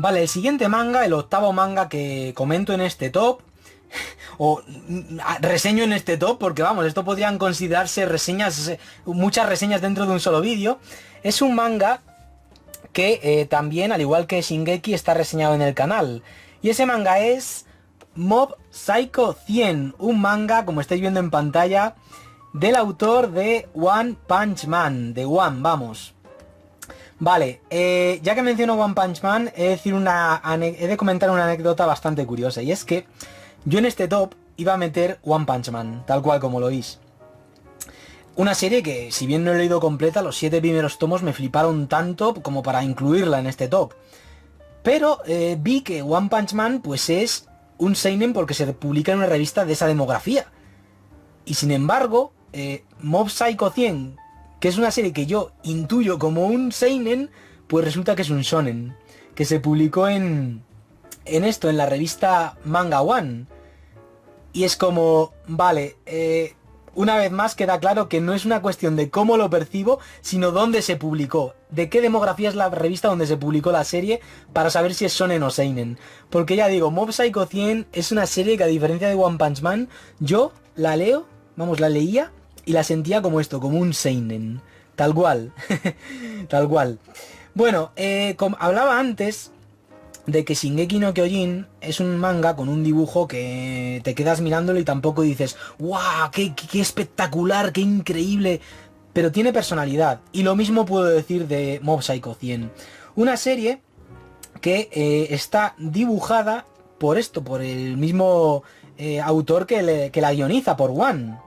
Vale, el siguiente manga, el octavo manga que comento en este top, o reseño en este top, porque vamos, esto podrían considerarse reseñas, muchas reseñas dentro de un solo vídeo. Es un manga que también, al igual que Shingeki, está reseñado en el canal. Y ese manga es Mob Psycho 100, un manga, como estáis viendo en pantalla, del autor de One Punch Man, de One, vamos. Vale, ya que menciono One Punch Man, he de comentar una anécdota bastante curiosa, y es que yo en este top iba a meter One Punch Man, tal cual como lo oís. Una serie que, si bien no he leído completa, los 7 primeros tomos me fliparon tanto como para incluirla en este top. Pero vi que One Punch Man pues es un seinen porque se publica en una revista de esa demografía. Y sin embargo, Mob Psycho 100, que es una serie que yo intuyo como un seinen, pues resulta que es un shonen, que se publicó en la revista Manga One. Y es como, vale, una vez más queda claro que no es una cuestión de cómo lo percibo, sino dónde se publicó, de qué demografía es la revista donde se publicó la serie, para saber si es shonen o seinen. Porque ya digo, Mob Psycho 100 es una serie que, a diferencia de One Punch Man, yo la leo, vamos, la leía y la sentía como esto, como un seinen, tal cual. Tal cual. Bueno, como hablaba antes de que Shingeki no Kyojin es un manga con un dibujo que te quedas mirándolo y tampoco dices ¡guau! ¡Qué espectacular! ¡Qué increíble! Pero tiene personalidad. Y lo mismo puedo decir de Mob Psycho 100. Una serie que está dibujada por el mismo autor que la guioniza, por One.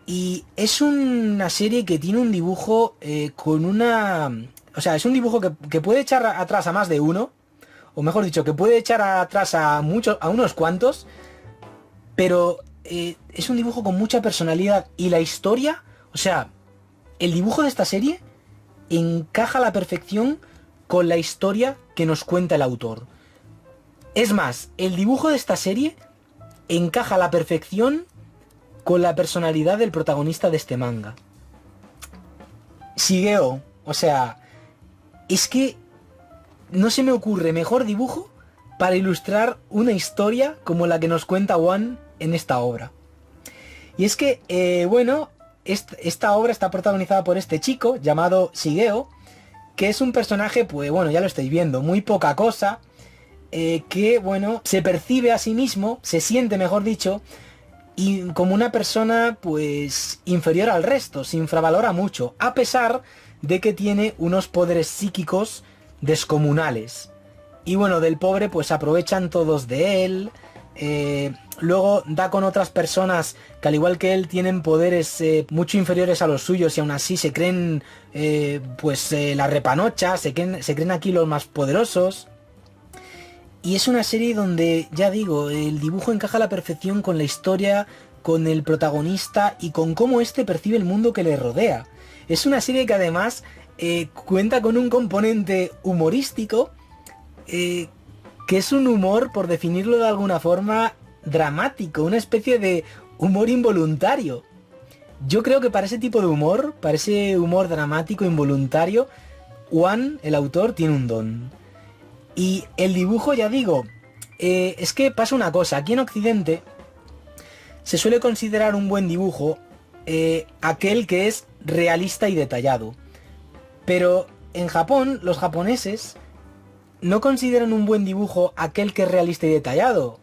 Y es una serie que tiene un dibujo con una... O sea, es un dibujo que puede echar atrás a más de uno, o mejor dicho, que puede echar atrás a unos cuantos, pero es un dibujo con mucha personalidad. Y la historia, o sea, el dibujo de esta serie encaja a la perfección con la historia que nos cuenta el autor. Es más, el dibujo de esta serie encaja a la perfección con la personalidad del protagonista de este manga. Shigeo, o sea, es que no se me ocurre mejor dibujo para ilustrar una historia como la que nos cuenta One en esta obra. Y es que, bueno, esta obra está protagonizada por este chico llamado Shigeo, que es un personaje, pues bueno, ya lo estáis viendo, muy poca cosa, que, bueno, se percibe a sí mismo, se siente, mejor dicho, y como una persona, pues, inferior al resto, se infravalora mucho, a pesar de que tiene unos poderes psíquicos descomunales. Y bueno, del pobre pues aprovechan todos de él. Luego da con otras personas que, al igual que él, tienen poderes mucho inferiores a los suyos, y aún así se creen la repanocha, se creen aquí los más poderosos. Y es una serie donde, ya digo, el dibujo encaja a la perfección con la historia, con el protagonista y con cómo éste percibe el mundo que le rodea. Es una serie que además cuenta con un componente humorístico, que es un humor, por definirlo de alguna forma, dramático, una especie de humor involuntario. Yo creo que para ese tipo de humor, para ese humor dramático involuntario, One, el autor, tiene un don. Y el dibujo, ya digo, es que pasa una cosa, aquí en Occidente se suele considerar un buen dibujo aquel que es realista y detallado. Pero en Japón, los japoneses no consideran un buen dibujo aquel que es realista y detallado.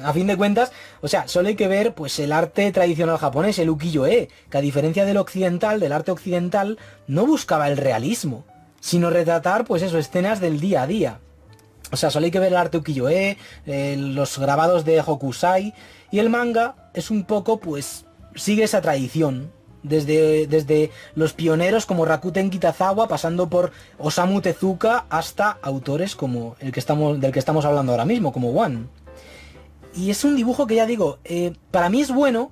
A fin de cuentas, o sea, solo hay que ver pues el arte tradicional japonés, el ukiyo-e, que, a diferencia del occidental, del arte occidental, no buscaba el realismo, sino retratar pues eso, escenas del día a día. O sea, solo hay que ver el arte ukiyo-e, los grabados de Hokusai, y el manga es un poco, pues, sigue esa tradición. Desde los pioneros como Rakuten Kitazawa, pasando por Osamu Tezuka, hasta autores como del que estamos hablando ahora mismo, como One. Y es un dibujo que, ya digo, para mí es bueno,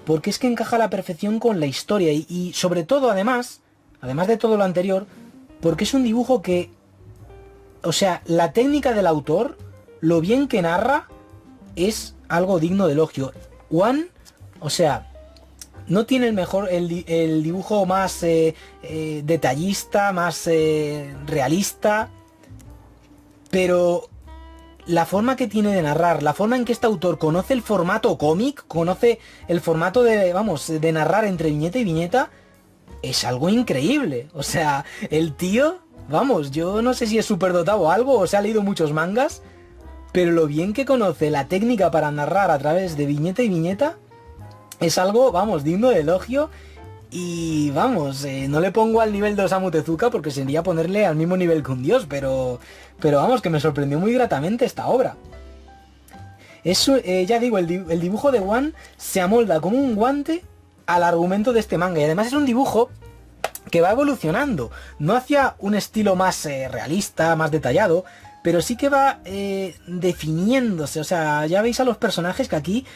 porque es que encaja a la perfección con la historia, y sobre todo, además de todo lo anterior, porque es un dibujo que, o sea, la técnica del autor, lo bien que narra, es algo digno de elogio. One, o sea, no tiene el dibujo más detallista, más realista, pero la forma que tiene de narrar, la forma en que este autor conoce el formato cómic, conoce el formato de narrar entre viñeta y viñeta, es algo increíble. O sea, el tío, yo no sé si es superdotado o algo, o se ha leído muchos mangas, pero lo bien que conoce la técnica para narrar a través de viñeta y viñeta, es algo, digno de elogio. Y no le pongo al nivel de Osamu Tezuka porque sería ponerle al mismo nivel que un dios, pero que me sorprendió muy gratamente esta obra. Ya digo, el dibujo de One se amolda como un guante al argumento de este manga, y además es un dibujo que va evolucionando, no hacia un estilo más realista, más detallado, pero sí que va definiéndose. O sea, ya veis a los personajes que aquí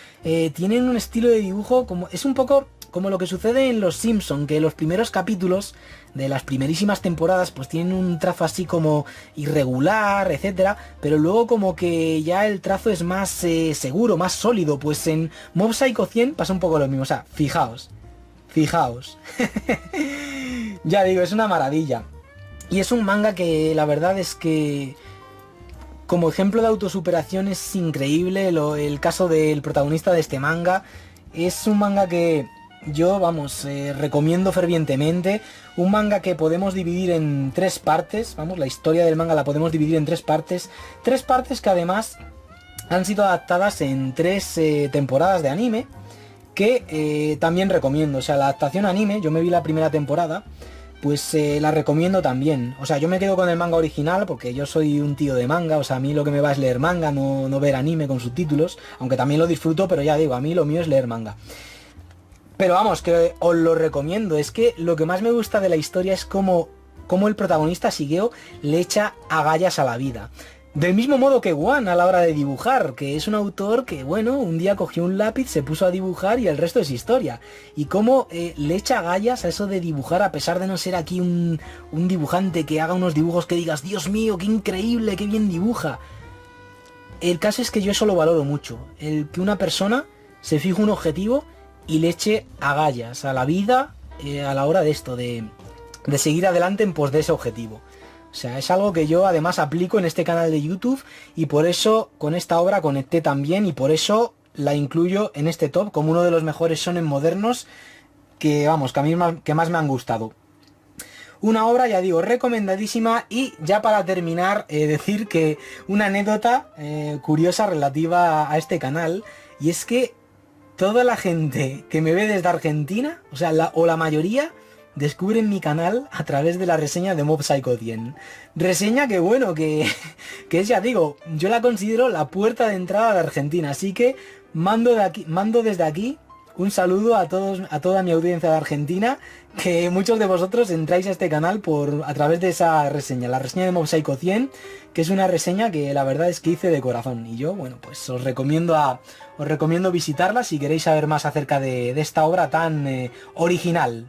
tienen un estilo de dibujo es un poco como lo que sucede en Los Simpson, que los primeros capítulos de las primerísimas temporadas pues tienen un trazo así como irregular, etcétera, pero luego como que ya el trazo es más seguro, más sólido. Pues en Mob Psycho 100 pasa un poco lo mismo. O sea, fijaos. Ya digo, es una maravilla. Y es un manga que la verdad es que como ejemplo de autosuperación es increíble. El caso del protagonista de este manga es un manga que yo, recomiendo fervientemente. Un manga que podemos dividir en 3 partes. La historia del manga la podemos dividir en 3 partes. 3 partes que además han sido adaptadas en 3 temporadas de anime, que también recomiendo. O sea, la adaptación anime, yo me vi la primera temporada, pues la recomiendo también. O sea, yo me quedo con el manga original porque yo soy un tío de manga. O sea, a mí lo que me va es leer manga, no ver anime con subtítulos. Aunque también lo disfruto, pero ya digo, a mí lo mío es leer manga. Pero que os lo recomiendo. Es que lo que más me gusta de la historia es cómo el protagonista Shigeo le echa agallas a la vida. Del mismo modo que One a la hora de dibujar, que es un autor que, un día cogió un lápiz, se puso a dibujar y el resto es historia. Y cómo le echa agallas a eso de dibujar, a pesar de no ser aquí un dibujante que haga unos dibujos que digas, Dios mío, qué increíble, qué bien dibuja. El caso es que yo eso lo valoro mucho. El que una persona se fije un objetivo y le eche agallas a la vida a la hora de esto, de seguir adelante en pos de ese objetivo. O sea, es algo que yo además aplico en este canal de YouTube, y por eso con esta obra conecté también, y por eso la incluyo en este top como uno de los mejores shonen modernos que a mí que más me han gustado. Una obra, ya digo, recomendadísima. Y ya para terminar, decir que una anécdota curiosa relativa a este canal, y es que toda la gente que me ve desde Argentina, o sea, la mayoría, descubren mi canal a través de la reseña de Mob Psycho 100. Reseña que es, ya digo, yo la considero la puerta de entrada de Argentina. Así que mando desde aquí un saludo a toda mi audiencia de Argentina, que muchos de vosotros entráis a este canal a través de esa reseña, la reseña de Mob Psycho 100, que es una reseña que la verdad es que hice de corazón. Y yo, pues os recomiendo visitarla si queréis saber más acerca de esta obra tan original.